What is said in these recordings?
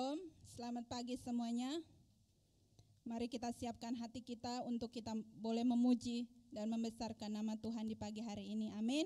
Shalom, selamat pagi semuanya. Mari kita siapkan hati kita untuk kita boleh memuji dan membesarkan nama Tuhan di pagi hari ini. Amin.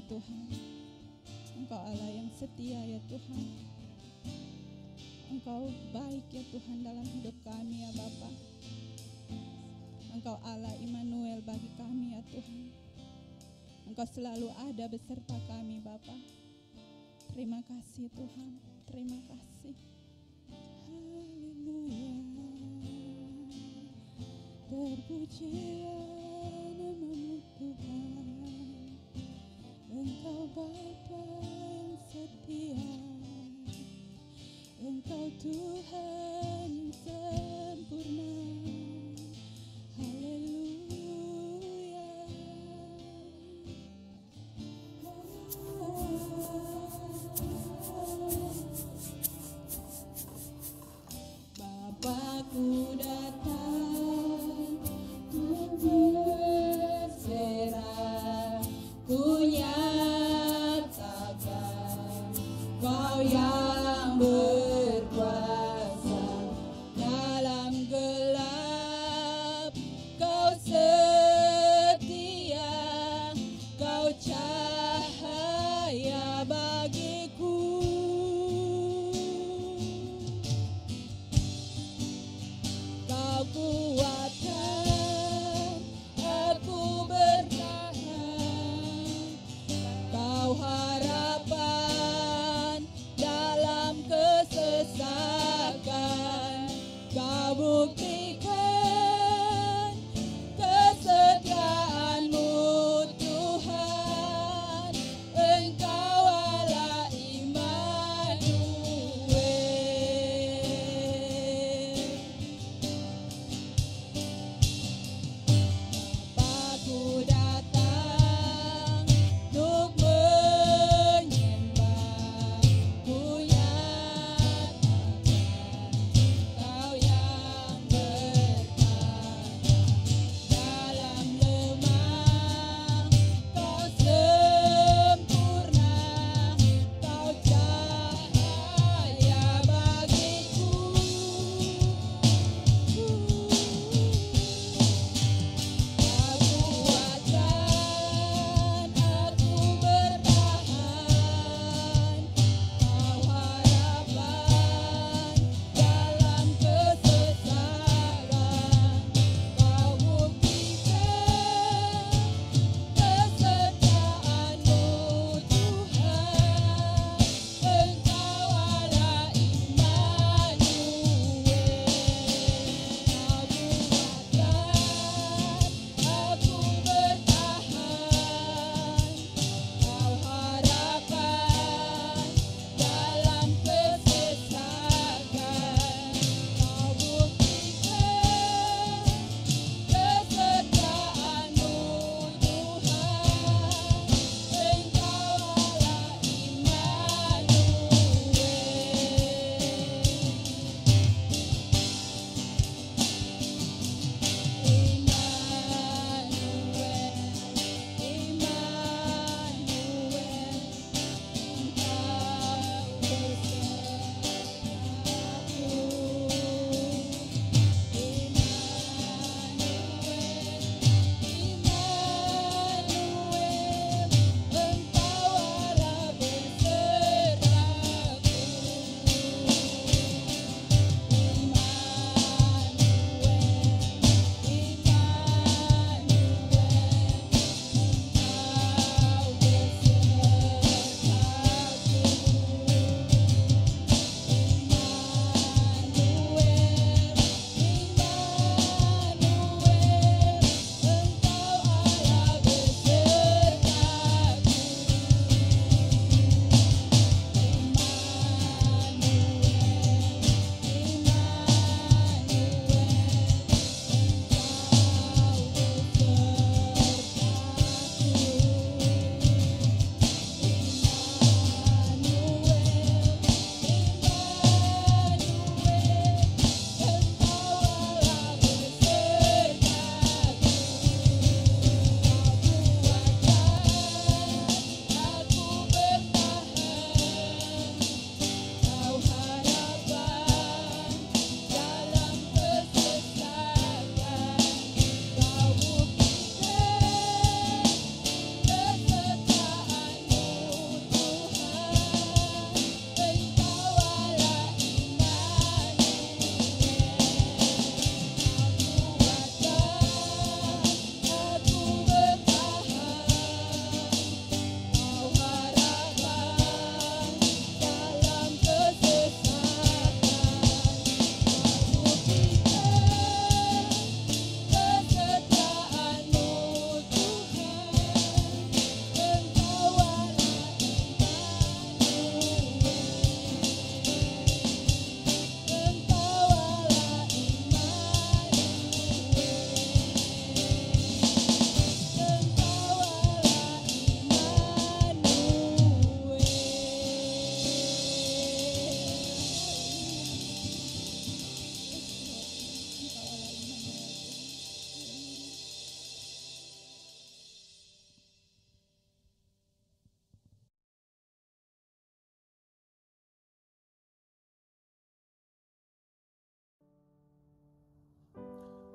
Tuhan, Engkau Allah yang setia ya Tuhan. Engkau baik ya Tuhan dalam hidup kami ya Bapa. Engkau Allah Immanuel bagi kami ya Tuhan. Engkau selalu ada beserta kami Bapa. Terima kasih Tuhan, terima kasih. Haleluya. Terpujilah namamu Tuhan. Engkau Bapa yang setia, Engkau Tuhan yang sempurna. Haleluya.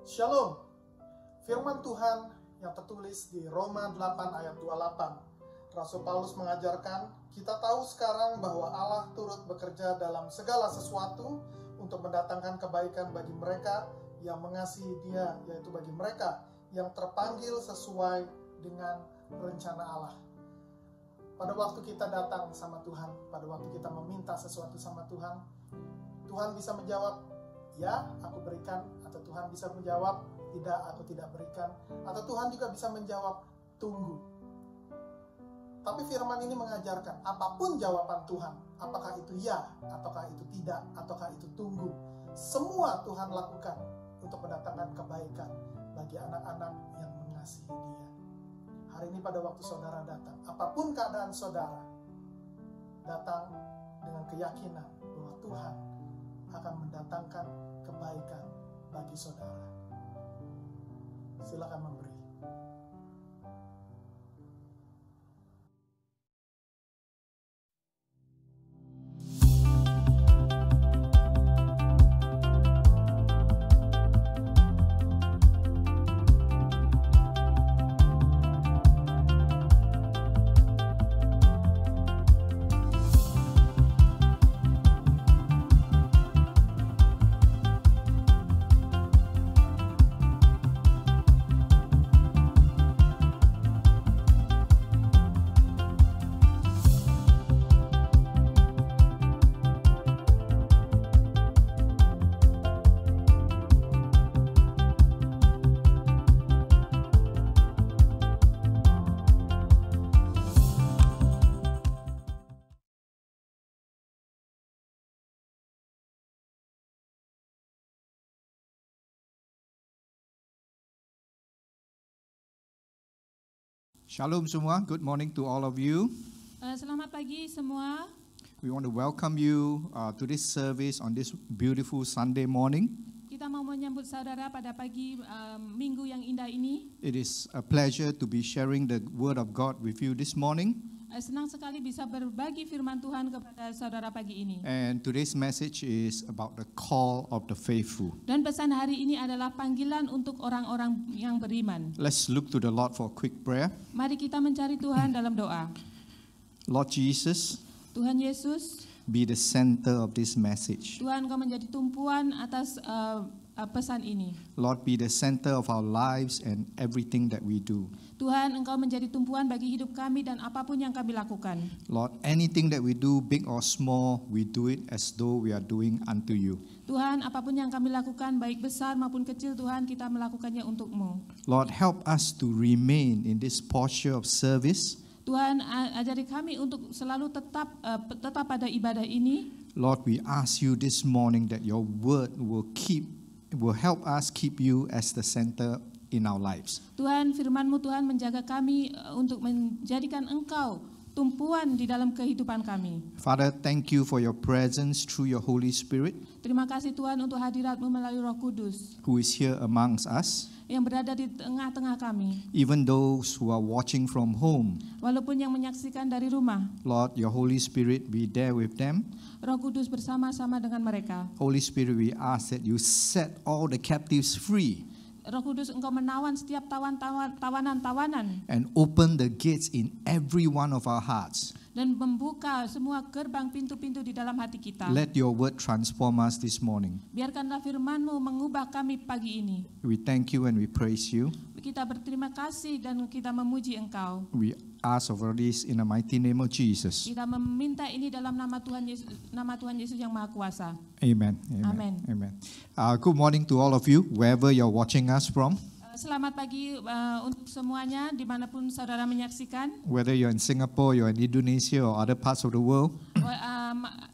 Shalom. Firman Tuhan yang tertulis di Roma 8 ayat 28. Rasul Paulus mengajarkan, kita tahu sekarang bahwa Allah turut bekerja dalam segala sesuatu untuk mendatangkan kebaikan bagi mereka yang mengasihi Dia, yaitu bagi mereka yang terpanggil sesuai dengan rencana Allah. Pada waktu kita datang sama Tuhan, pada waktu kita meminta sesuatu sama Tuhan, Tuhan bisa menjawab, ya, aku berikan, atau Tuhan bisa menjawab, tidak, aku tidak berikan, atau Tuhan juga bisa menjawab, tunggu. Tapi firman ini mengajarkan, apapun jawaban Tuhan, apakah itu ya, ataukah itu tidak, ataukah itu tunggu, semua Tuhan lakukan untuk mendatangkan kebaikan bagi anak-anak yang mengasihi Dia. Hari ini pada waktu saudara datang, apapun keadaan saudara, datang dengan keyakinan bahwa Tuhan akan mendatangkan kebaikan bagi saudara. Silakan memberi. Shalom semua, good morning to all of you. Selamat pagi semua. We want to welcome you to this service on this beautiful Sunday morning. Kita mau menyambut saudara pada pagi minggu yang indah ini. It is a pleasure to be sharing the word of God with you this morning. Senang sekali bisa berbagi firman Tuhan kepada saudara pagi ini. And today's message is about the call of the faithful. Dan pesan hari ini adalah panggilan untuk orang-orang yang beriman. Let's look to the Lord for a quick prayer. Mari kita mencari Tuhan dalam doa. Lord Jesus, Tuhan Yesus, be the center of this message. Tuhan, Kau menjadi tumpuan atas pesan ini. Lord, be the center of our lives and everything that we do. Tuhan, Engkau menjadi tumpuan bagi hidup kami dan apapun yang kami lakukan. Lord, anything that we do, big or small, we do it as though we are doing unto you. Tuhan, apapun yang kami lakukan, baik besar maupun kecil, Tuhan, kita melakukannya untuk-Mu. Lord, help us to remain in this posture of service. Tuhan, ajari kami untuk selalu tetap pada ibadah ini. Lord, we ask you this morning that your word will help us keep you as the center in our lives. Tuhan, firman-Mu Tuhan menjaga kami untuk menjadikan Engkau tumpuan di dalam kehidupan kami. Father, thank you for your presence through your Holy Spirit Terima kasih Tuhan untuk hadirat-Mu melalui Roh Kudus who is here amongst us. yang berada di tengah-tengah kami. Even those who are watching from home, Walaupun yang menyaksikan dari rumah, Lord, your Holy Spirit be there with them. Roh Kudus bersama-sama dengan mereka. Holy Spirit, we ask that you set all the captives free Roh Kudus, Engkau menawan setiap tawanan-tawanan and open the gates in every one of our hearts. dan membuka semua gerbang pintu-pintu di dalam hati kita. Let your word transform us this morning. Biarkanlah firman-Mu mengubah kami pagi ini. We thank you and we praise you. Kita berterima kasih dan kita memuji Engkau. We ask of this in the mighty name of Jesus. Kita meminta ini dalam nama Tuhan Yesus yang Maha Kuasa. Amen. Amen. Amen. Good morning to all of you, wherever you're watching us from. Selamat pagi untuk semuanya dimanapun saudara menyaksikan. Whether you're in Singapore, you're in Indonesia, or other parts of the world.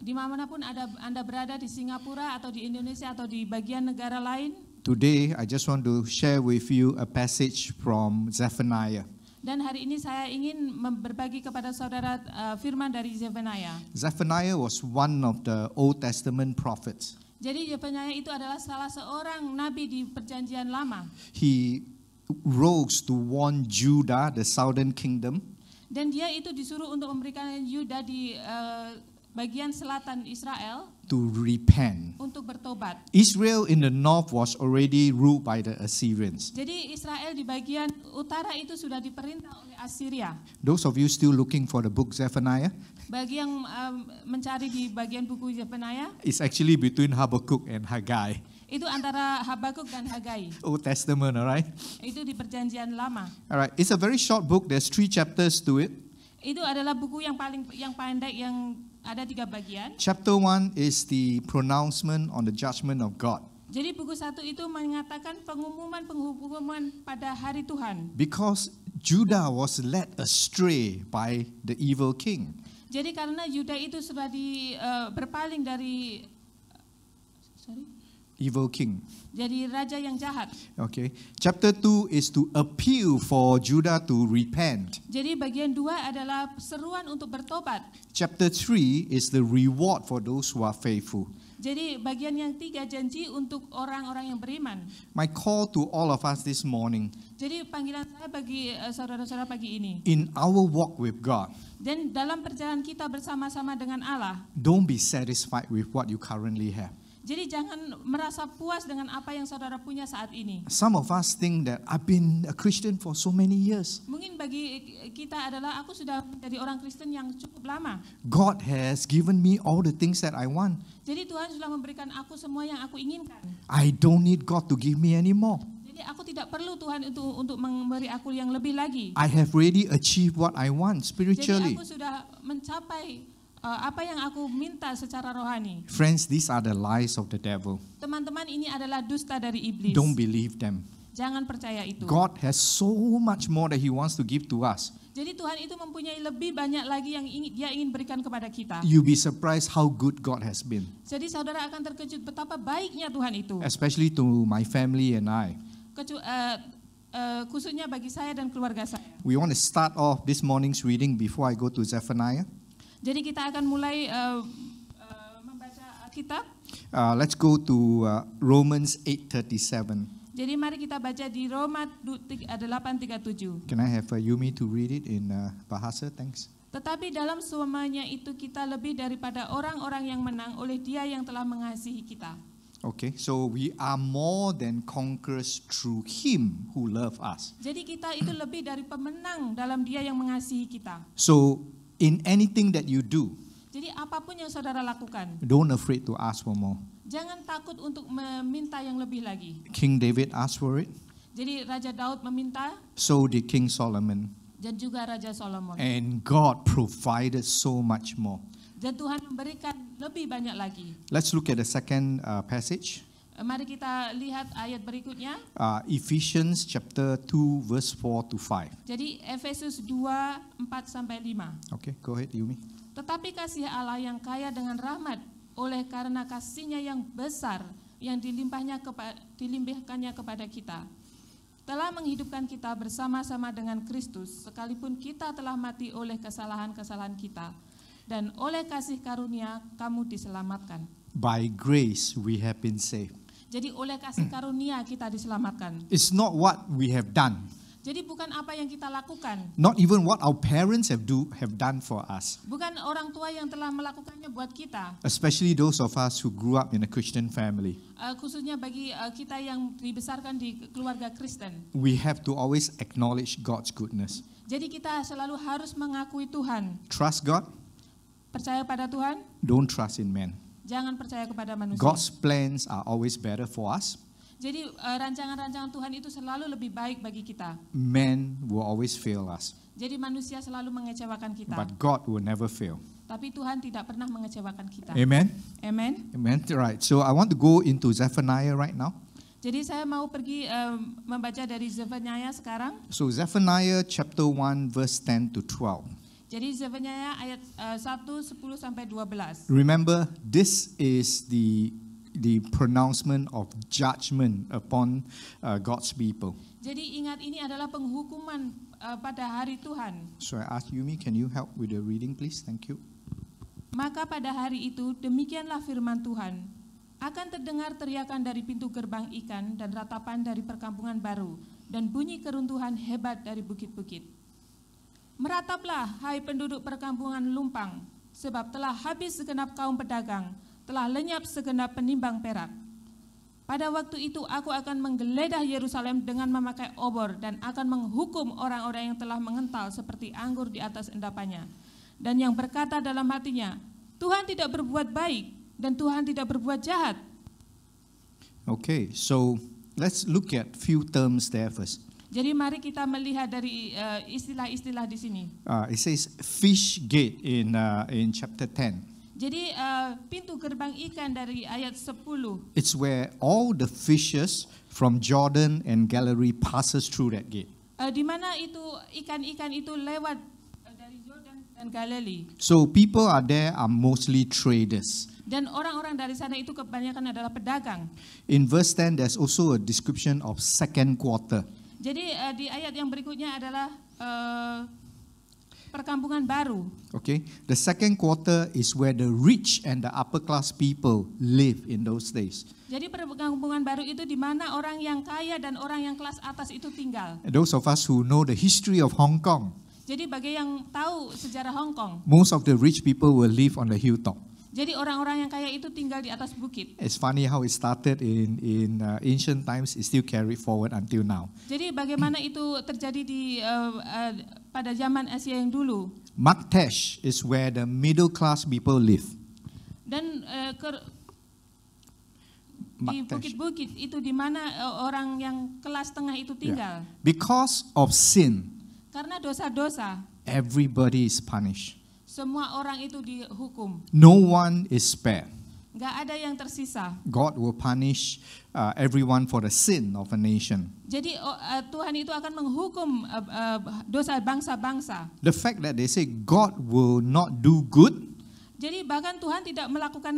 Dimanapun Anda berada, di Singapura atau di Indonesia atau di bagian negara lain. Today, I just want to share with you a passage from Zephaniah. Dan hari ini saya ingin berbagi kepada saudara firman dari Zephaniah. Zephaniah was one of the Old Testament prophets. Jadi Zephaniah itu adalah salah seorang nabi di Perjanjian Lama. He rose to warn Judah, the southern kingdom, Dan dia itu disuruh untuk memberikan Yuda di bagian selatan Israel to repent. untuk bertobat. Israel in the north was already ruled by the Assyrians. Jadi Israel di bagian utara itu sudah diperintah oleh Assyria. Those of you still looking for the book Zephaniah, Bagi yang mencari di bagian buku Zephaniah, it's actually between Habakkuk and Haggai, itu antara Habakuk dan Hagai. Old Testament, all right? Itu di perjanjian lama. All right, it's a very short book. There's 3 chapters to it. Itu adalah buku yang pendek yang ada 3 bagian. Chapter 1 is the pronouncement on the judgment of God. Jadi buku 1 itu mengatakan pengumuman pada hari Tuhan. Because Judah was led astray by the evil king. Jadi karena Yuda itu sudah berpaling dari Evil king. jadi raja yang jahat. Okay. Chapter 2 is to appeal for Judah to repent. Jadi bagian 2 adalah seruan untuk bertobat. Chapter 3 is the reward for those who are faithful. Jadi bagian yang 3 janji untuk orang-orang yang beriman. My call to all of us this morning, Jadi panggilan saya bagi saudara-saudara pagi ini. in our walk with God, Dan dalam perjalanan kita bersama-sama dengan Allah, don't be satisfied with what you currently have. jadi jangan merasa puas dengan apa yang saudara punya saat ini. Some of us think that I've been a Christian for so many years. Mungkin bagi kita adalah aku sudah menjadi orang Kristen yang cukup lama. God has given me all the things that I want. Jadi Tuhan sudah memberikan aku semua yang aku inginkan. I don't need God to give me any more. Jadi aku tidak perlu Tuhan untuk memberi aku yang lebih lagi. I have already achieved what I want Jadi spiritually. aku sudah mencapai apa yang aku minta secara rohani. Friends, these are the lies of the devil. Teman-teman, ini adalah dusta dari iblis. Don't believe them. Jangan percaya itu. God has so much more that He wants to give to us. Jadi Tuhan itu mempunyai lebih banyak lagi yang Dia ingin berikan kepada kita. You'll be surprised how good God has been, Jadi saudara akan terkejut betapa baiknya Tuhan itu. especially to my family and I. Khususnya bagi saya dan keluarga saya. We want to start off this morning's reading before I go to Zephaniah. Jadi kita akan mulai membaca Alkitab. Let's go to Romans 8:37. Jadi mari kita baca di Roma 8:37. Can I have Yumi to read it in Bahasa? Thanks. Tetapi dalam semuanya itu kita lebih daripada orang-orang yang menang oleh Dia yang telah mengasihi kita. Okay, so we are more than conquerors through Him who loved us. Jadi kita itu lebih dari pemenang dalam Dia yang mengasihi kita. So in anything that you do, Jadi apapun yang saudara lakukan, don't afraid to ask for more. jangan takut untuk meminta yang lebih lagi. King David asked for it, Jadi Raja Daud meminta so did King Solomon, dan juga Raja Solomon. and God provided so much more. Dan Tuhan memberikan lebih banyak lagi. Let's look at the second passage, Mari kita lihat ayat berikutnya. Ephesians chapter 2 verse 4 to 5. Jadi Efesus 2:4-5. Okay, go ahead Yumi. Tetapi kasih Allah yang kaya dengan rahmat oleh karena kasih-Nya yang besar yang dilimpahkannya kepada kita, telah menghidupkan kita bersama-sama dengan Kristus sekalipun kita telah mati oleh kesalahan-kesalahan kita, dan oleh kasih karunia kamu diselamatkan. By grace we have been saved. Jadi oleh kasih karunia kita diselamatkan. It's not what we have done, Jadi bukan apa yang kita lakukan, not even what our parents have done for us, bukan orang tua yang telah melakukannya buat kita. especially those of us who grew up in a Christian family. Khususnya bagi kita yang dibesarkan di keluarga Kristen. We have to always acknowledge God's goodness. Jadi kita selalu harus mengakui Tuhan. Trust God, Percaya pada Tuhan, don't trust in man. jangan percaya kepada manusia. God's plans are always better for us. Jadi rancangan-rancangan Tuhan itu selalu lebih baik bagi kita. Man will always fail us, Jadi manusia selalu mengecewakan kita. but God will never fail. Tapi Tuhan tidak pernah mengecewakan kita. Amen? Amen. Amen. Right. So I want to go into Zephaniah right now. Jadi saya mau pergi membaca dari Zephaniah sekarang. So Zephaniah chapter 1 verse 10 to 12. Jadi Zephaniah ayat 1:10-12. Remember, this is the pronouncement of judgment upon God's people. Jadi ingat, ini adalah penghukuman pada hari Tuhan. So I ask Yumi, can you help with the reading, please? Thank you. Maka pada hari itu demikianlah firman Tuhan. Akan terdengar teriakan dari pintu gerbang ikan dan ratapan dari perkampungan baru dan bunyi keruntuhan hebat dari bukit-bukit. Merataplah, hai penduduk perkampungan lumpang, sebab telah habis segenap kaum pedagang, telah lenyap segenap penimbang perak. Pada waktu itu aku akan menggeledah Yerusalem dengan memakai obor dan akan menghukum orang-orang yang telah mengental seperti anggur di atas endapannya. Dan yang berkata dalam hatinya, Tuhan tidak berbuat baik dan Tuhan tidak berbuat jahat. Okay, so let's look at few terms there first. Jadi mari kita melihat dari istilah-istilah di sini. It says fish gate in chapter 10. Jadi pintu gerbang ikan dari ayat 10. It's where all the fishes from Jordan and Galilee passes through that gate. Di mana itu ikan-ikan itu lewat dari Jordan dan Galilee. So people are there are mostly traders. Dan orang-orang dari sana itu kebanyakan adalah pedagang. In verse 10 there's also a description of second quarter. Jadi di ayat yang berikutnya adalah perkampungan baru. Okay, the second quarter is where the rich and the upper class people live in those days. Jadi perkampungan baru itu di mana orang yang kaya dan orang yang kelas atas itu tinggal. And those of us who know the history of Hong Kong, Jadi bagi yang tahu sejarah Hong Kong, most of the rich people will live on the hilltop. jadi orang-orang yang kaya itu tinggal di atas bukit. It's funny how it started in ancient times, it's still carried forward until now. Jadi bagaimana itu terjadi di pada zaman Asia yang dulu. Maktesh is where the middle class people live. Dan di Maktesh. bukit-bukit itu di mana orang yang kelas tengah itu tinggal. Because of sin, Karena dosa-dosa, everybody is punished. semua orang itu dihukum. No one is spared. Nggak ada yang tersisa. God will punish everyone for the sin of a nation. Jadi Tuhan itu akan menghukum dosa bangsa-bangsa. The fact that they say God will not do good, Jadi bahkan Tuhan tidak melakukan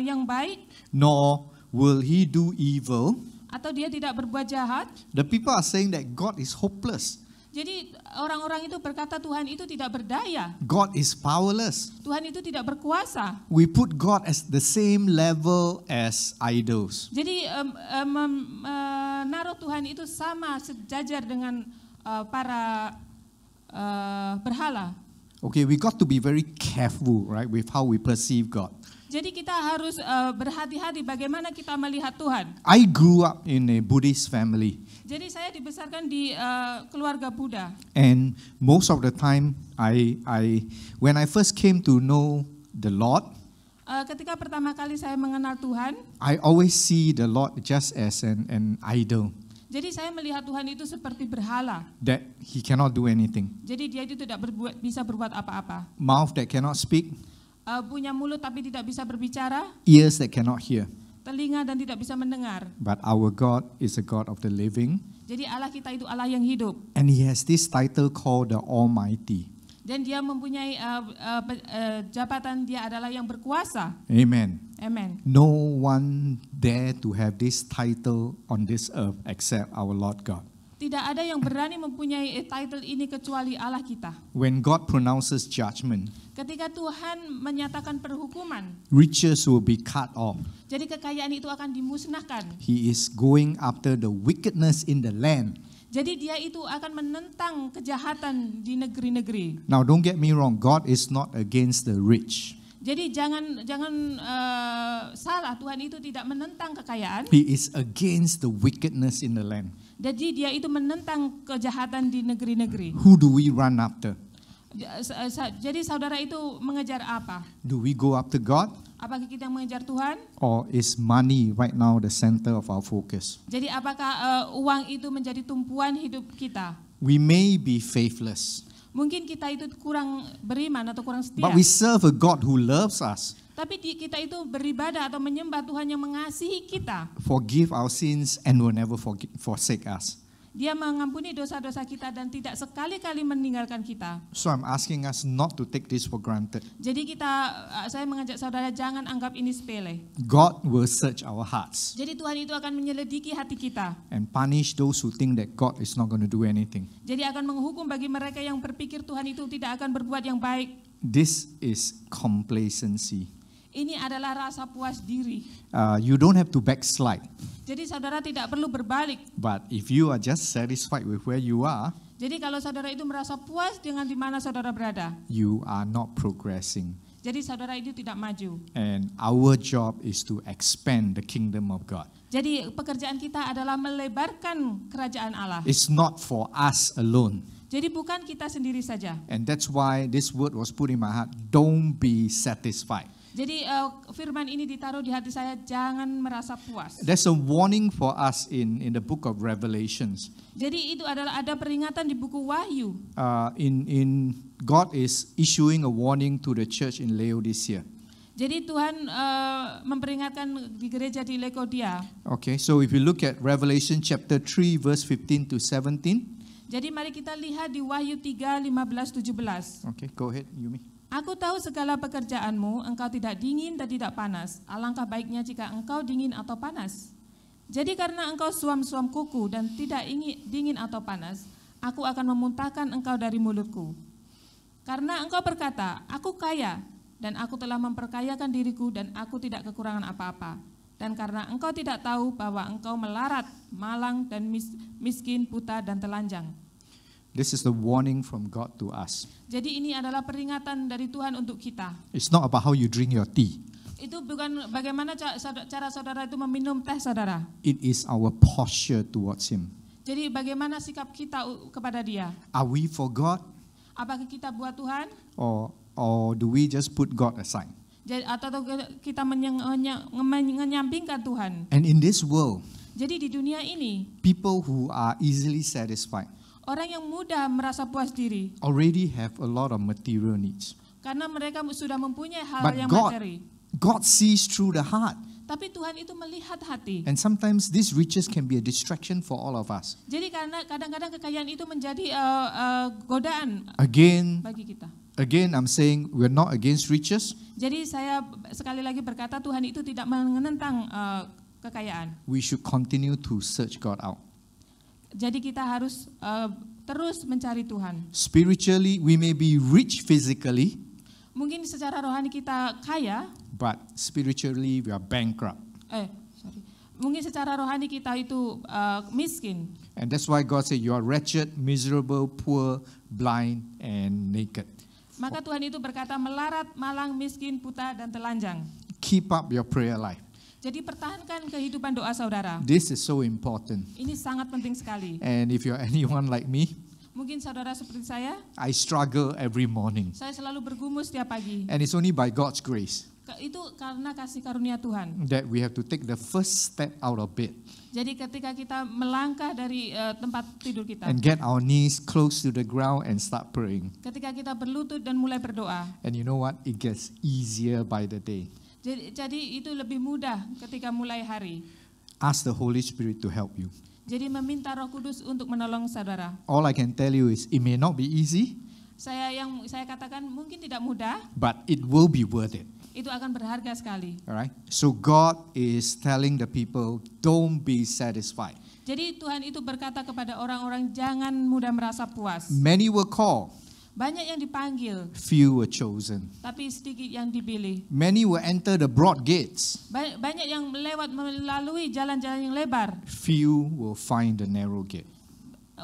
yang baik nor will he do evil, atau dia tidak berbuat jahat. the people are saying that God is hopeless. Jadi orang-orang itu berkata Tuhan itu tidak berdaya. God is powerless. Tuhan itu tidak berkuasa. We put God as the same level as idols. Jadi menaruh Tuhan itu sama sejajar dengan para berhala. Okay, we got to be very careful, right, with how we perceive God. Jadi kita harus berhati-hati bagaimana kita melihat Tuhan. I grew up in a Buddhist family, Jadi saya dibesarkan di keluarga Buddha. and most of the time, when I first came to know the Lord, Ketika pertama kali saya mengenal Tuhan, I always see the Lord just as an idol, jadi saya melihat Tuhan itu seperti berhala. that He cannot do anything, Jadi dia itu tidak bisa berbuat apa-apa. mouth that cannot speak, Punya mulut tapi tidak bisa berbicara, ears that cannot hear. telinga dan tidak bisa mendengar. But our God is a God of the living, Jadi Allah kita itu Allah yang hidup. and He has this title called the Almighty. Dan dia mempunyai jabatan dia adalah yang berkuasa. Amen. Amen. No one dare to have this title on this earth except our Lord God. Tidak ada yang berani mempunyai title ini kecuali Allah kita. When God pronounces judgment, Ketika Tuhan menyatakan perhukuman, riches will be cut off. jadi kekayaan itu akan dimusnahkan. He is going after the wickedness in the land. Jadi dia itu akan menentang kejahatan di negeri-negeri. Now, don't get me wrong, God is not against the rich. Jadi jangan salah, Tuhan itu tidak menentang kekayaan. He is against the wickedness in the land. Jadi dia itu menentang kejahatan di negeri-negeri. Who do we run after? Jadi saudara itu mengejar apa? Do we go after God? Apakah kita mengejar Tuhan? Or is money right now the center of our focus? Jadi apakah uang itu menjadi tumpuan hidup kita? We may be faithless, Mungkin kita itu kurang beriman atau kurang setia. but we serve a God who loves us, Tapi kita itu beribadah atau menyembah Tuhan yang mengasihi kita. forgive our sins, and will never forsake us. Dia mengampuni dosa-dosa kita dan tidak sekali-kali meninggalkan kita. So I'm asking us not to take this for granted. Jadi saya mengajak saudara jangan anggap ini sepele. God will search our hearts Jadi Tuhan itu akan menyelidiki hati kita. and punish those who think that God is not going to do anything. Jadi akan menghukum bagi mereka yang berpikir Tuhan itu tidak akan berbuat yang baik. This is complacency. Ini adalah rasa puas diri. You don't have to backslide, Jadi saudara tidak perlu berbalik. but if you are just satisfied with where you are, Jadi kalau saudara itu merasa puas dengan di mana saudara berada, you are not progressing. Jadi saudara itu tidak maju. And our job is to expand the kingdom of God. Jadi pekerjaan kita adalah melebarkan kerajaan Allah. It's not for us alone. Jadi bukan kita sendiri saja. And that's why this word was put in my heart. Don't be satisfied. Jadi firman ini ditaruh di hati saya, jangan merasa puas. There's a warning for us in the book of Revelations. Jadi itu adalah ada peringatan di buku Wahyu. In God is issuing a warning to the church in Laodicea. Jadi Tuhan memperingatkan di gereja di Laodikia. Okay, so if you look at Revelation chapter 3 verse 15 to 17. Jadi mari kita lihat di Wahyu 3, 15, 17. Okay, go ahead, Yumi. Aku tahu segala pekerjaanmu, engkau tidak dingin dan tidak panas. Alangkah baiknya jika engkau dingin atau panas. Jadi karena engkau suam-suam kuku dan tidak ingin dingin atau panas, aku akan memuntahkan engkau dari mulutku. Karena engkau berkata, aku kaya, dan aku telah memperkayakan diriku dan aku tidak kekurangan apa-apa. Dan karena engkau tidak tahu bahwa engkau melarat, malang, dan miskin, buta, dan telanjang. This is the warning from God to us. Jadi ini adalah peringatan dari Tuhan untuk kita. It's not about how you drink your tea. Itu bukan bagaimana cara saudara itu meminum teh saudara. It is our posture towards Him. Jadi bagaimana sikap kita kepada Dia? Are we for God, Apakah kita buat Tuhan? or do we just put God aside? Atau kita menyampingkan Tuhan? And in this world, Jadi di dunia ini, people who are easily satisfied orang yang mudah merasa puas diri already have a lot of material needs. karena mereka sudah mempunyai hal But yang God- materi. God sees through the heart. Tapi Tuhan itu melihat hati. And sometimes these riches can be a distraction for all of us. Jadi karena kadang-kadang kekayaan itu menjadi godaan Again, bagi kita. I'm saying we're not against riches. Jadi saya sekali lagi berkata Tuhan itu tidak menentang kekayaan. We should continue to search God out. Jadi kita harus terus mencari Tuhan. Spiritually, we may be rich physically, Mungkin secara rohani kita kaya, but spiritually we are bankrupt. Mungkin secara rohani kita itu miskin. And that's why God said you are wretched, miserable, poor, blind, and naked. Maka Tuhan itu berkata melarat, malang, miskin, buta, dan telanjang. Keep up your prayer life. Jadi pertahankan kehidupan doa saudara. This is so important. Ini sangat penting sekali. And if you're anyone like me, Mungkin saudara seperti saya struggle every morning. selalu bergumul setiap pagi. And it's only by God's grace Itu karena kasih karunia Tuhan. that we have to take the first step out of bed Jadi ketika kita melangkah dari tempat tidur kita, and get our knees close to the ground and start praying. ketika kita berlutut dan mulai berdoa, And you know what? It gets easier by the day. jadi itu lebih mudah ketika mulai hari. Ask the Holy Spirit to help you. Jadi meminta Roh Kudus untuk menolong saudara. All I can tell you is it may not be easy, Saya katakan mungkin tidak mudah, but it will be worth it. itu akan berharga sekali. All right? So God is telling the people, don't be satisfied. Jadi Tuhan itu berkata kepada orang-orang jangan mudah merasa puas. Many were called, Banyak yang dipanggil, few were chosen. tapi sedikit yang dipilih. Many will enter the broad gates, Banyak yang melalui jalan-jalan yang lebar. few will find the narrow gate.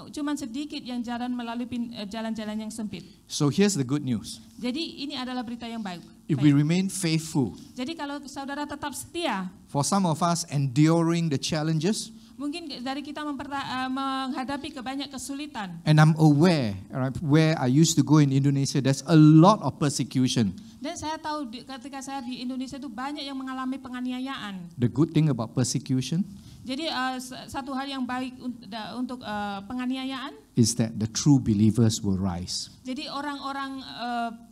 Cuman sedikit yang jalan melalui jalan-jalan yang sempit. So here's the good news. Jadi ini adalah berita yang baik. If we remain faithful, Jadi kalau saudara tetap setia, for some of us enduring the challenges, mungkin dari kita menghadapi banyak kesulitan. and I'm aware, all right, where I used to go in Indonesia, there's a lot of persecution. Dan saya tahu ketika saya di Indonesia itu banyak yang mengalami penganiayaan. The good thing about persecution Jadi satu hal yang baik untuk penganiayaan, is that the true believers will rise. jadi orang-orang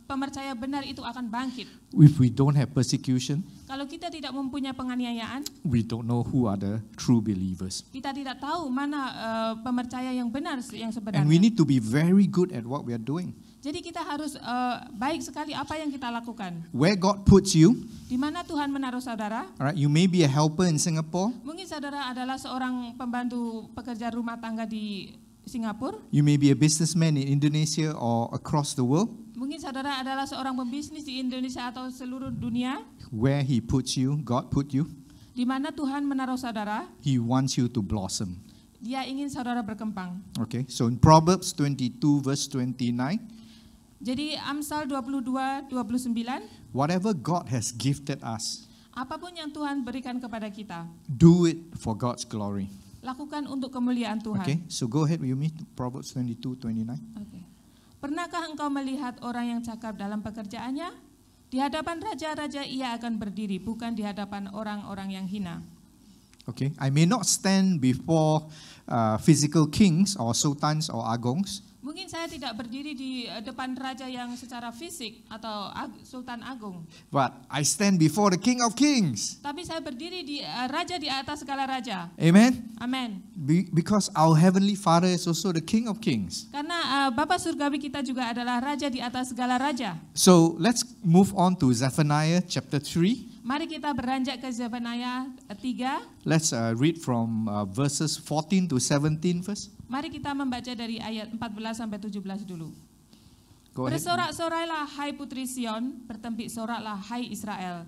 pemercaya benar itu akan bangkit. If we don't have persecution, Kalau kita tidak mempunyai penganiayaan, we don't know who are the true believers. kita tidak tahu mana pemercaya yang benar yang sebenarnya. And we need to be very good at what we are doing. Jadi kita harus baik sekali apa yang kita lakukan. Where God puts you, Di mana Tuhan menaruh saudara? all right, you may be a helper in Singapore, Mungkin saudara adalah seorang pembantu pekerja rumah tangga di Singapura. you may be a businessman in Indonesia or across the world. Mungkin saudara adalah seorang pembisnis di Indonesia atau seluruh dunia. Where He puts you, God put you, Di mana Tuhan menaruh saudara, He wants you to blossom. Dia ingin saudara berkembang. Okay, so in Proverbs 22 verse 29, Jadi Amsal 22:29, whatever God has gifted us, apapun yang Tuhan berikan kepada kita, do it for God's glory. lakukan untuk kemuliaan Tuhan. Okay, so go ahead with me to Proverbs 22:29. Oke. Pernahkah engkau melihat orang yang cakap dalam pekerjaannya? Di hadapan raja-raja ia akan berdiri, bukan di hadapan orang-orang yang hina. Okay, I may not stand before physical kings or sultans or agongs, Mungkin saya tidak berdiri di depan raja yang secara fisik atau sultan agung. but I stand before the King of Kings. Tapi saya berdiri di raja di atas segala raja. Amen. Amin. Because our heavenly Father is also the King of Kings. Karena Bapa surgawi kita juga adalah raja di atas segala raja. So let's move on to Zephaniah chapter 3. Mari kita beranjak ke Zephaniah 3. Let's read from verses 14 to 17 first. Mari kita membaca dari ayat 14 sampai 17 dulu. Go ahead. Bersorak-sorailah hai putri Sion, bertempik soraklah hai Israel.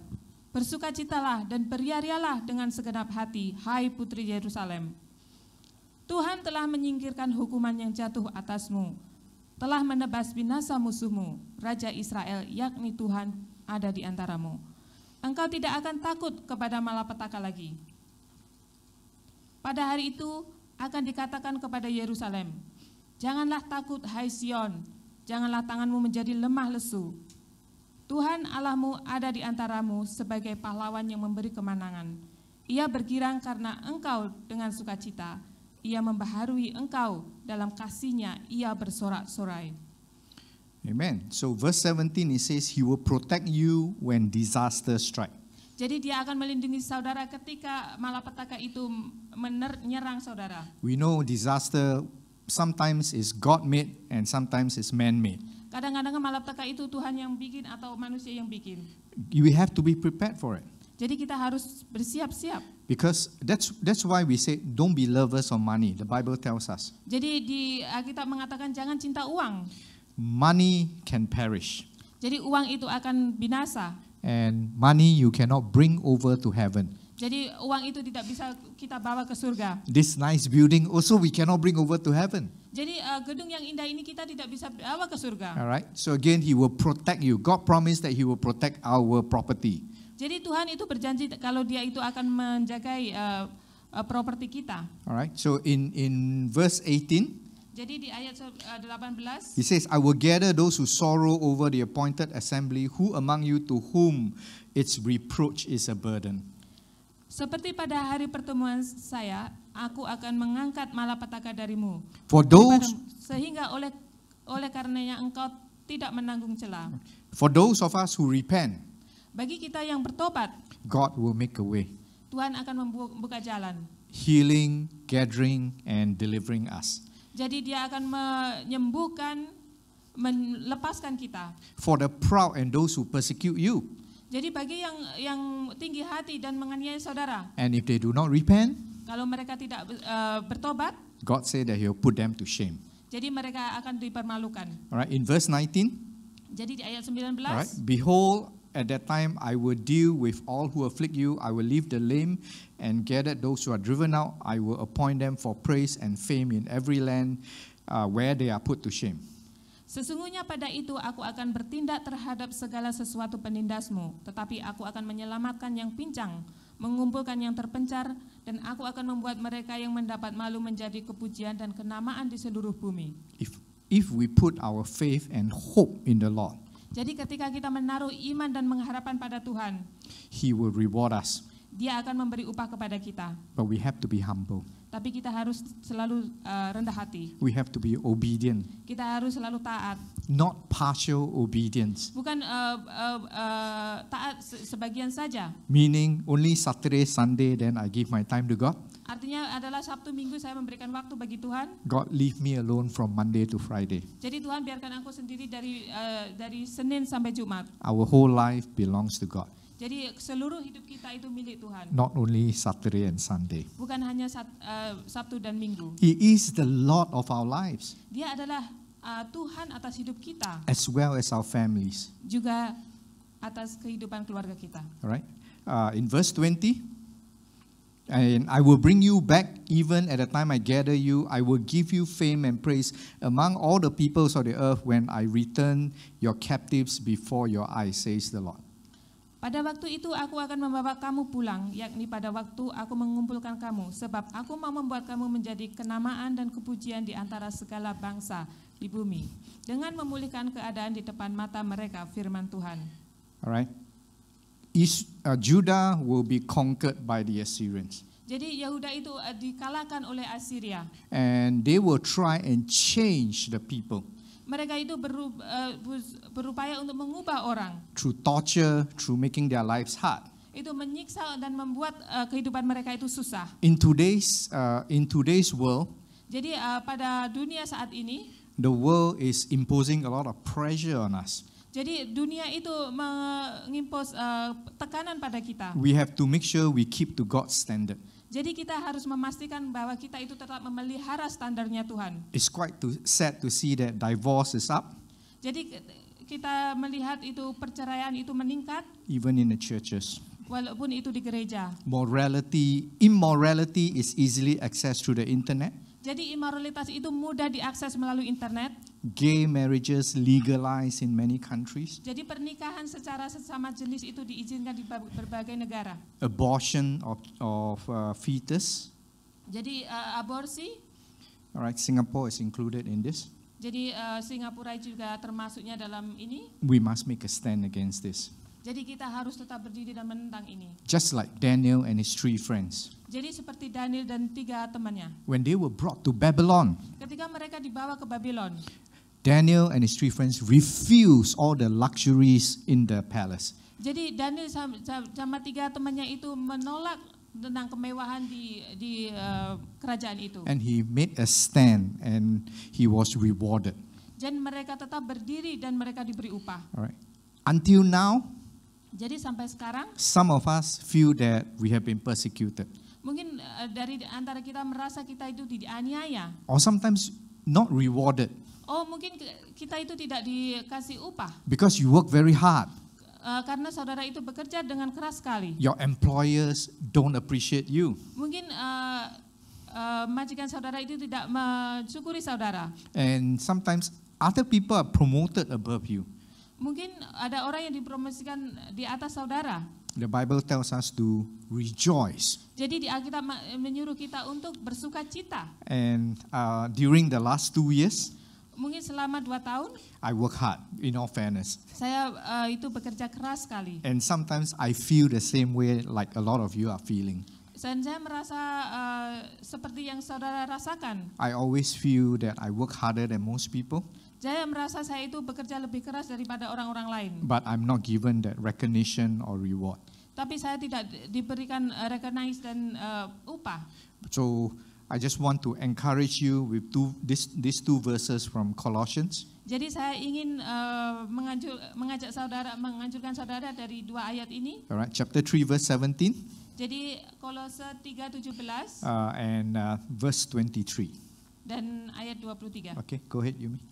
Bersukacitalah dan beriarialah dengan segenap hati hai putri Yerusalem. Tuhan telah menyingkirkan hukuman yang jatuh atasmu, telah menebas binasa musuhmu, Raja Israel yakni Tuhan ada di antaramu. Engkau tidak akan takut kepada malapetaka lagi. Pada hari itu akan dikatakan kepada Yerusalem, janganlah takut hai Sion, janganlah tanganmu menjadi lemah lesu. Tuhan Allahmu ada di antaramu sebagai pahlawan yang memberi kemenangan. Ia bergirang karena engkau dengan sukacita. Ia membaharui engkau dalam kasih-Nya, ia bersorak-sorai. Amen. So verse 17 it says he will protect you when disaster strike. Jadi dia akan melindungi saudara ketika malapetaka itu menyerang saudara. We know disaster sometimes is God made and sometimes is man made. Kadang-kadang malapetaka itu Tuhan yang bikin atau manusia yang bikin. We have to be prepared for it. Jadi kita harus bersiap-siap. Because that's why we say don't be lovers of money. The Bible tells us. Jadi di Alkitab mengatakan jangan cinta uang. Money can perish. Jadi uang itu akan binasa. And money you cannot bring over to heaven. Jadi uang itu tidak bisa kita bawa ke surga. This nice building also we cannot bring over to heaven. Jadi gedung yang indah ini kita tidak bisa bawa ke surga. All right. So again he will protect you. God promised that he will protect our property. Jadi Tuhan itu berjanji kalau dia itu akan menjagai properti kita. All right. So in verse 18 jadi di ayat 18 he says, I will gather those who sorrow over the appointed assembly, who among you to whom its reproach is a burden. Seperti pada hari pertemuan saya, aku akan mengangkat malapetaka darimu. For those Sehingga oleh karenanya engkau tidak menanggung celah. For those of us who repent, Bagi kita yang bertobat, God will make a way. Tuhan akan membuka jalan. Healing, gathering, and delivering us. Jadi dia akan menyembuhkan, melepaskan kita. For the proud and those who persecute you. Jadi bagi yang tinggi hati dan menganiaya saudara, And if they do not repent, kalau mereka tidak bertobat, God said that he will put them to shame. jadi mereka akan dipermalukan. All right, in verse 19, Jadi di ayat 19, all right, behold, at that time I will deal with all who afflict you. I will leave the lame and gather those who are driven out. I will appoint them for praise and fame in every land where they are put to shame. Sesungguhnya pada itu aku akan bertindak terhadap segala sesuatu penindasmu, tetapi aku akan menyelamatkan yang pincang, mengumpulkan yang terpencar, dan aku akan membuat mereka yang mendapat malu menjadi kepujian dan kenamaan di seluruh bumi. If we put our faith and hope in the Lord, Jadi ketika kita menaruh iman dan pengharapan pada Tuhan, he will reward us. Dia akan memberi upah kepada kita. But we have to be humble. Tapi kita harus selalu rendah hati. We have to be obedient. Kita harus selalu taat. Not partial obedience. Bukan taat sebagian saja. Meaning only Saturday, Sunday, then I give my time to God. Artinya adalah Sabtu Minggu saya memberikan waktu bagi Tuhan. God leave me alone from Monday to Friday. Jadi Tuhan biarkan aku sendiri dari Senin sampai Jumat. Our whole life belongs to God. Jadi seluruh hidup kita itu milik Tuhan. Not only Saturday and Sunday. Bukan hanya Sabtu dan Minggu. He is the Lord of our lives. Dia adalah Tuhan atas hidup kita. As well as our families. Juga atas kehidupan keluarga kita. All right. In verse 20. And I will bring you back even at the time I gather you. I will give you fame and praise among all the peoples of the earth when I return your captives before your eyes, says the Lord. Pada waktu itu aku akan membawa kamu pulang, yakni pada waktu aku mengumpulkan kamu, sebab aku mau membuat kamu menjadi kenamaan dan kepujian di antara segala bangsa di bumi, dengan memulihkan keadaan di depan mata mereka, firman Tuhan. Alright. Judah will be conquered by the Assyrians. Jadi Yehuda itu dikalahkan oleh Assyria. And they will try and change the people. Mereka itu berupaya untuk mengubah orang. Through torture, through making their lives hard. Itu menyiksa dan membuat kehidupan mereka itu susah. In today's world, jadi pada dunia saat ini, the world is imposing a lot of pressure on us. Jadi dunia itu mengimpos tekanan pada kita. We have to make sure we keep to God's standard. Jadi kita harus memastikan bahwa kita itu tetap memelihara standarnya Tuhan. It's quite sad to see that divorce is up. Jadi kita melihat itu perceraian itu meningkat. Even in the churches. Walaupun itu di gereja. Immorality is easily accessed through the internet. Jadi imoralitas itu mudah diakses melalui internet. Gay marriages legalized in many countries. Jadi pernikahan secara sesama jenis itu diizinkan di berbagai negara. Abortion of fetus. Jadi aborsi. Alright, Singapore is included in this. Jadi Singapura juga termasuknya dalam ini. We must make a stand against this. Jadi kita harus tetap berdiri dan menentang ini. Just like Daniel and his 3 friends. Jadi seperti Daniel dan 3 temannya. When they were brought to Babylon. Ketika mereka dibawa ke Babylon. Daniel and his 3 friends refused all the luxuries in the palace. Jadi Daniel sama 3 temannya itu menolak tentang kemewahan di kerajaan itu. And he made a stand and he was rewarded. Dan mereka tetap berdiri dan mereka diberi upah. Alright. Until now, jadi sampai sekarang, some of us feel that we have been persecuted. Mungkin dari antara kita merasa kita itu dianiaya. Or sometimes not rewarded. Oh, mungkin kita itu tidak dikasih upah. Because you work very hard. Karena saudara itu bekerja dengan keras sekali. Your employers don't appreciate you. Mungkin majikan saudara itu tidak mensyukuri saudara. And sometimes other people are promoted above you. Mungkin ada orang yang dipromosikan di atas saudara. The Bible tells us to rejoice. Jadi di Alkitab menyuruh kita untuk bersuka cita. And during the last 2 years, mungkin selama 2 tahun, I work hard, in all fairness. Saya itu bekerja keras sekali. And sometimes I feel the same way like a lot of you are feeling. Dan saya merasa seperti yang saudara rasakan. I always feel that I work harder than most people. Saya merasa saya itu bekerja lebih keras daripada orang-orang lain. But I'm not given that recognition or reward. Tapi saya tidak diberikan recognize dan upah. So I just want to encourage you with these 2 verses from Colossians. Jadi saya ingin menganjurkan saudara dari 2 ayat ini. Alright, chapter 3 verse 17. Jadi Kolose 3:17 and verse 23. Dan ayat 23. Okay, go ahead, Yumi.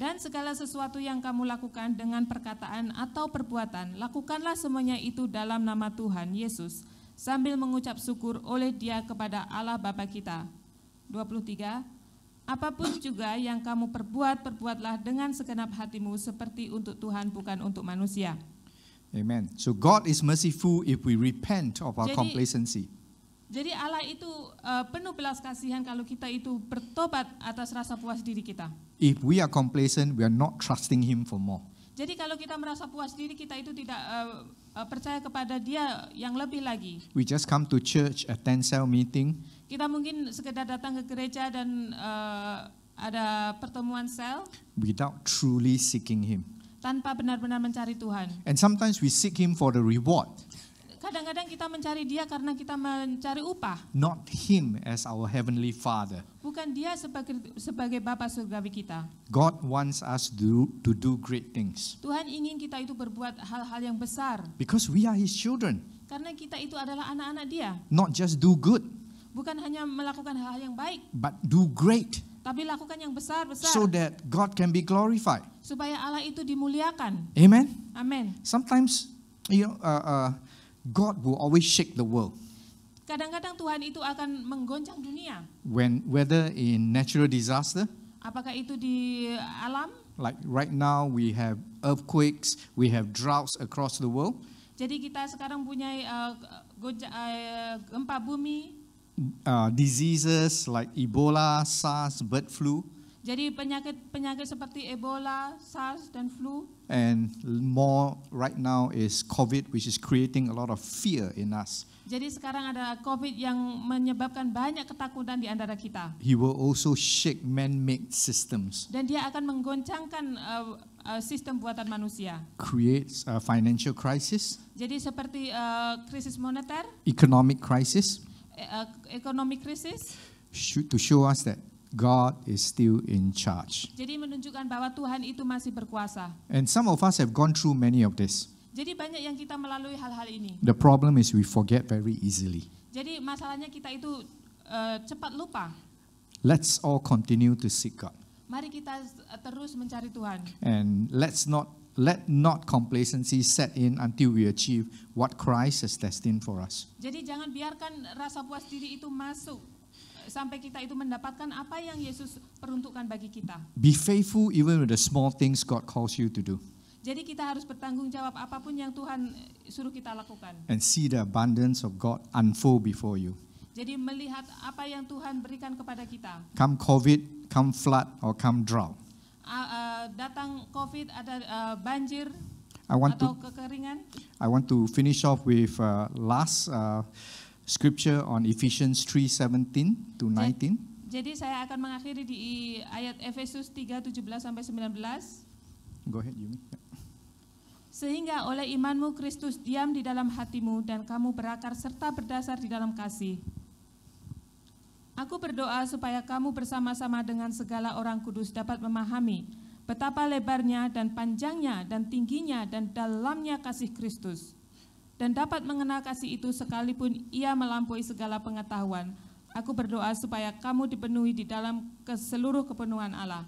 Dan segala sesuatu yang kamu lakukan dengan perkataan atau perbuatan, lakukanlah semuanya itu dalam nama Tuhan Yesus, sambil mengucap syukur oleh Dia kepada Allah Bapa kita. 23. Apapun juga yang kamu perbuat, perbuatlah dengan segenap hatimu seperti untuk Tuhan, bukan untuk manusia. Amen. So God is merciful if we repent of our complacency. Jadi Allah itu penuh belas kasihan kalau kita itu bertobat atas rasa puas diri kita. If we are complacent, we are not trusting Him for more. Jadi kalau kita merasa puas diri, kita itu tidak percaya kepada Dia yang lebih lagi. We just come to church, attend cell meeting. Kita mungkin sekedar datang ke gereja dan ada pertemuan sel. Without truly seeking Him. Tanpa benar-benar mencari Tuhan. And sometimes we seek Him for the reward. Kadang-kadang kita mencari Dia karena kita mencari upah. Not Him as our Heavenly Father. Bukan Dia sebagai Bapa surgawi kita. God wants us to do great things. Tuhan ingin kita itu berbuat hal-hal yang besar. Because we are His children. Karena kita itu adalah anak-anak Dia. Not just do good. Bukan hanya melakukan hal-hal yang baik. But do great. Tapi lakukan yang besar-besar. So that God can be glorified. Supaya Allah itu dimuliakan. Amen. Amen. Sometimes, God will always shake the world. Kadang-kadang Tuhan itu akan menggoncang dunia. Whether in natural disaster, Apakah itu di alam? like right now we have earthquakes, we have droughts across the world. Jadi kita sekarang punya gempa bumi. Diseases like Ebola, SARS, bird flu, Jadi penyakit seperti Ebola, SARS, dan flu. and more right now is COVID, which is creating a lot of fear in us. Jadi sekarang ada COVID yang menyebabkan banyak ketakutan di antara kita. He will also shake man-made systems, Dan dia akan menggoncangkan sistem buatan manusia. creates a financial crisis, Jadi seperti krisis moneter, economic crisis, ekonomi krisis. to show us that God is still in charge. Jadi menunjukkan bahwa Tuhan itu masih berkuasa. And some of us have gone through many of this. Jadi banyak yang kita melalui hal-hal ini. The problem is we forget very easily. Jadi masalahnya kita itu cepat lupa. Let's all continue to seek God. Mari kita terus mencari Tuhan. And let not complacency set in until we achieve what Christ has destined for us. Jadi jangan biarkan rasa puas diri itu masuk sampai kita itu mendapatkan apa yang Yesus peruntukkan bagi kita. Be faithful even with the small things God calls you to do. Jadi kita harus bertanggung jawab apapun yang Tuhan suruh kita lakukan. And see the abundance of God unfold before you. Jadi melihat apa yang Tuhan berikan kepada kita. Come COVID, come flood, or come drought. Datang COVID, ada banjir I want atau to kekeringan. I want to finish off with last scripture on Ephesians 3:17 to 19. Jadi saya akan mengakhiri di ayat Efesus 3:17 sampai 19. Go ahead, Yumi. Sehingga oleh imanmu Kristus diam di dalam hatimu dan kamu berakar serta berdasar di dalam kasih. Aku berdoa supaya kamu bersama-sama dengan segala orang kudus dapat memahami betapa lebarnya dan panjangnya dan tingginya dan dalamnya kasih Kristus. Dan dapat mengenal kasih itu sekalipun ia melampaui segala pengetahuan. Aku berdoa supaya kamu dipenuhi di dalam seluruh kepenuhan Allah.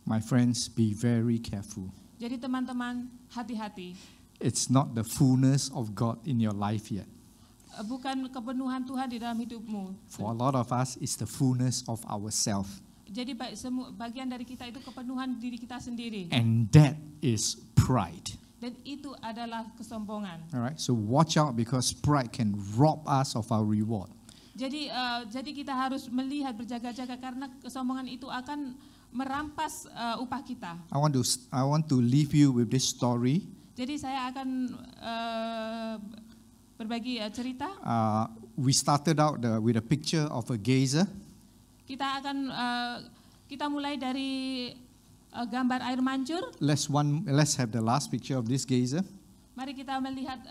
My friends, be very careful. Jadi teman-teman, hati-hati. It's not the fullness of God in your life yet. Bukan kepenuhan Tuhan di dalam hidupmu. For a lot of us, it's the fullness of ourselves. Jadi bagian dari kita itu kepenuhan diri kita sendiri. And that is pride. Dan itu adalah kesombongan. All right, so watch out because pride can rob us of our reward. Jadi kita harus melihat, berjaga-jaga karena kesombongan itu akan merampas upah kita. I want to leave you with this story. Jadi saya akan berbagi cerita. We started out with a picture of a geyser. Kita mulai dari gambar air mancur. Let's have the last picture of this geyser. Mari kita melihat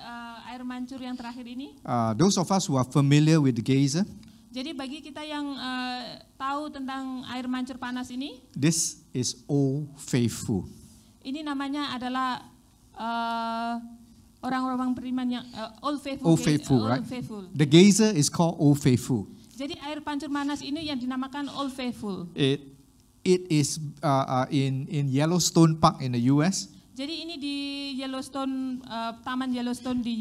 air mancur yang terakhir ini. Those of us who are familiar with the geyser, jadi bagi kita yang tahu tentang air mancur panas ini, this is Old Faithful. ini namanya adalah orang-orang beriman yang Old Faithful. Old Faithful, right? Old Faithful. The geyser is called Old Faithful. Jadi air pancur panas ini yang dinamakan Old Faithful. It is in Yellowstone Park in the U.S. Jadi ini di Yellowstone, Taman Yellowstone di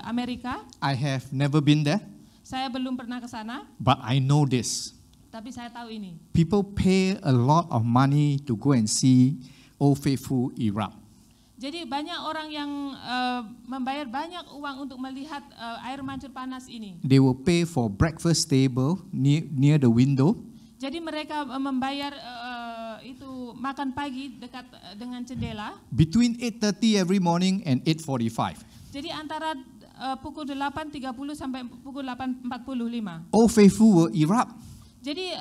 Amerika. I have never been there, Saya belum pernah ke sana, but I know this. tapi saya tahu ini. People pay a lot of money to go and see Old Faithful erupt. Jadi banyak orang yang membayar banyak uang untuk melihat air mancur panas ini. They will pay for breakfast table near the window. Jadi mereka membayar itu makan pagi dekat dengan jendela. Between 8:30 every morning and 8:45. Jadi antara pukul 8.30 sampai pukul 8.45. Old Faithful will erupt. Jadi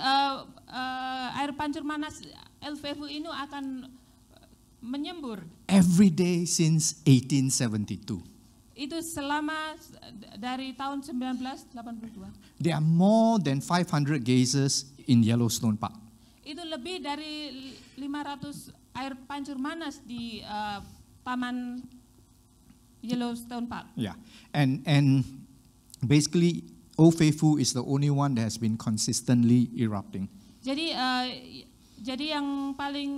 air pancur panas Old Faithful ini akan menyembur. Every day since 1872. Itu selama dari tahun 1982. There are more than 500 geysers in Yellowstone Park. Itu lebih dari 500 air pancur panas di Taman Yellowstone Park. Yeah, and basically Old Faithful is the only one that has been consistently erupting. Jadi yang paling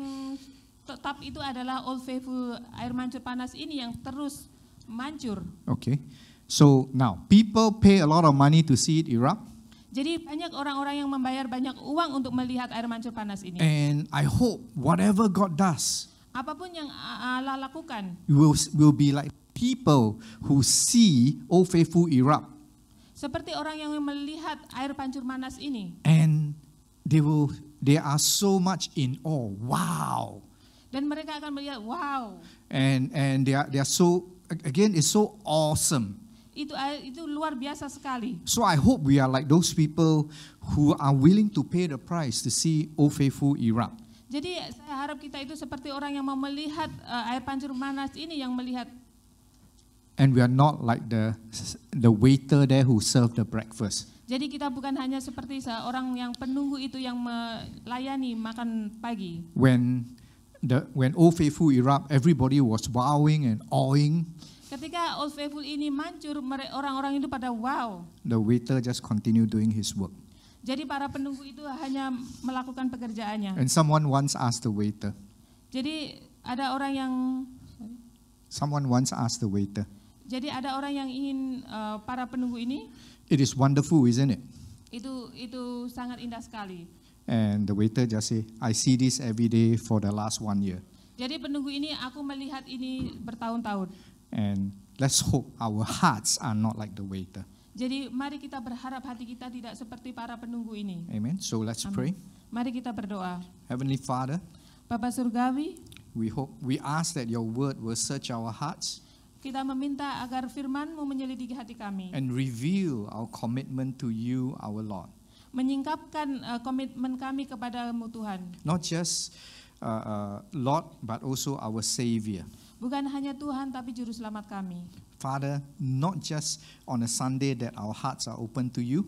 tetap itu adalah Old Faithful air mancur panas ini yang terus mancur. Okay, So now, people pay a lot of money to see it erupt. Jadi banyak orang-orang yang membayar banyak uang untuk melihat air mancur panas ini. And I hope whatever God does Apapun yang Allah lakukan, will be like people who see Old Faithful erupt. seperti orang yang melihat air pancur panas ini. And they are so much in awe. Wow. Dan mereka akan melihat, wow. And they are so, again, it's so awesome. Itu luar biasa sekali. So I hope we are like those people who are willing to pay the price to see Old Faithful erupt. Jadi saya harap kita itu seperti orang yang mau melihat air pancur panas ini, yang melihat. And we are not like the waiter there who served the breakfast. Jadi kita bukan hanya seperti seorang yang penunggu itu yang melayani makan pagi. When Old Faithful erupt, everybody was wowing and awing. Ketika Old Faithful ini mancur, orang-orang itu pada wow. The waiter just continue doing his work. Jadi para penunggu itu hanya melakukan pekerjaannya. And someone once asked the waiter. Jadi ada orang yang Jadi ada orang yang ingin para penunggu ini. It is wonderful, isn't it? Itu sangat indah sekali. And the waiter just say, I see this every day for the last 1 year. Jadi penunggu ini, aku melihat ini bertahun-tahun. And let's hope our hearts are not like the waiter. Jadi mari kita berharap hati kita tidak seperti para penunggu ini. Amen. So let's pray. Mari kita berdoa. Heavenly Father, Bapa Surgawi, we ask that your word will search our hearts kita meminta agar firman-Mu menyelidiki hati kami. and reveal our commitment to you, our Lord. Menyingkapkan komitmen kami kepada-Mu Tuhan. Not just Lord, but also our Savior. Bukan hanya Tuhan, tapi juru selamat kami. Father, not just on a Sunday that our hearts are open to you,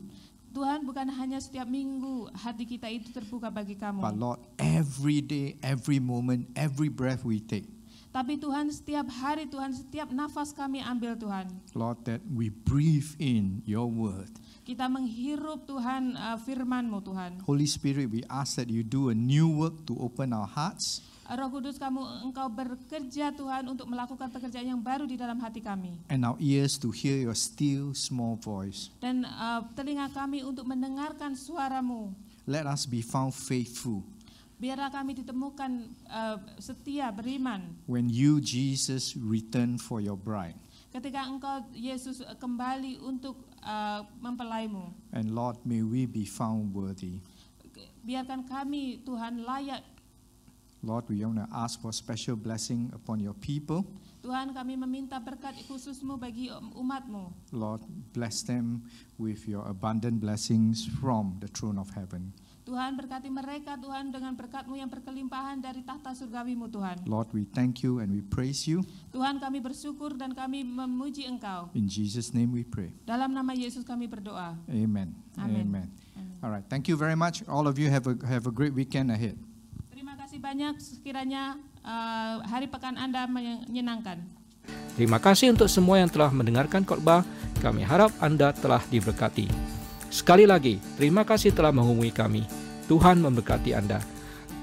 Tuhan, bukan hanya setiap minggu hati kita itu terbuka bagi Kamu. but Lord, every day, every moment, every breath we take. Tapi Tuhan, setiap hari Tuhan, setiap nafas kami ambil Tuhan. Lord, that we breathe in your word. Kita menghirup Tuhan firman-Mu Tuhan. Holy Spirit, we ask that you do a new work to open our hearts. Roh Kudus, Engkau bekerja Tuhan untuk melakukan pekerjaan yang baru di dalam hati kami. And our ears to hear your still small voice. Dan telinga kami untuk mendengarkan suara-Mu. Let us be found faithful. Biarlah kami ditemukan setia, beriman. When you, Jesus, return for your bride. Ketika Engkau, Yesus, kembali untuk mempelai-Mu. And Lord, may we be found worthy. Biarkan kami, Tuhan, layak. Lord, we want to ask for special blessing upon your people. Tuhan, kami meminta berkat khusus-Mu bagi umat-Mu. Lord, bless them with your abundant blessings from the throne of heaven. Tuhan, berkati mereka, Tuhan, dengan berkat-Mu yang berkelimpahan dari tahta surgawi-Mu, Tuhan. Lord, we thank you and we praise you. Tuhan, kami bersyukur dan kami memuji Engkau. In Jesus' name we pray. Dalam nama Yesus kami berdoa. Amen. Amen. Amen. All right. Thank you very much. All of you have a great weekend ahead. Terima kasih banyak, sekiranya hari pekan Anda menyenangkan. Terima kasih untuk semua yang telah mendengarkan khotbah. Kami harap Anda telah diberkati. Sekali lagi, terima kasih telah menghubungi kami. Tuhan memberkati Anda.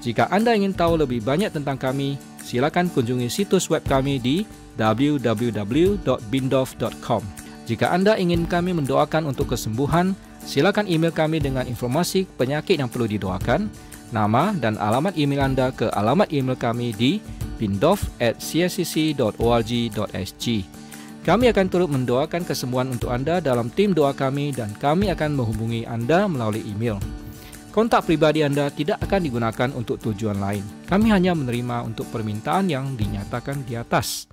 Jika Anda ingin tahu lebih banyak tentang kami, silakan kunjungi situs web kami di www.bindov.com. Jika Anda ingin kami mendoakan untuk kesembuhan, silakan email kami dengan informasi penyakit yang perlu didoakan, nama dan alamat email Anda ke alamat email kami di bindov@cscc.org.sg. Kami akan turut mendoakan kesembuhan untuk Anda dalam tim doa kami dan kami akan menghubungi Anda melalui email. Kontak pribadi Anda tidak akan digunakan untuk tujuan lain. Kami hanya menerima untuk permintaan yang dinyatakan di atas.